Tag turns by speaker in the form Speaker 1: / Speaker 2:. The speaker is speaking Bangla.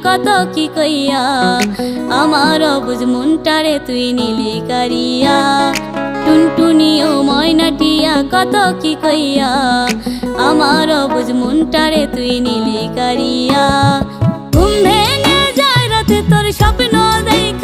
Speaker 1: কত কি কইয়া আমার অবুঝ মনটারে তুই নিলি কারিয়া টুনটুনি ও ময়নাটিয়া কত কি কইয়া আমার অবুঝ মনটারে তুই নিলি কারিয়া ঘুম ভেঙে যায় রাতে তোর স্বপ্ন দেখা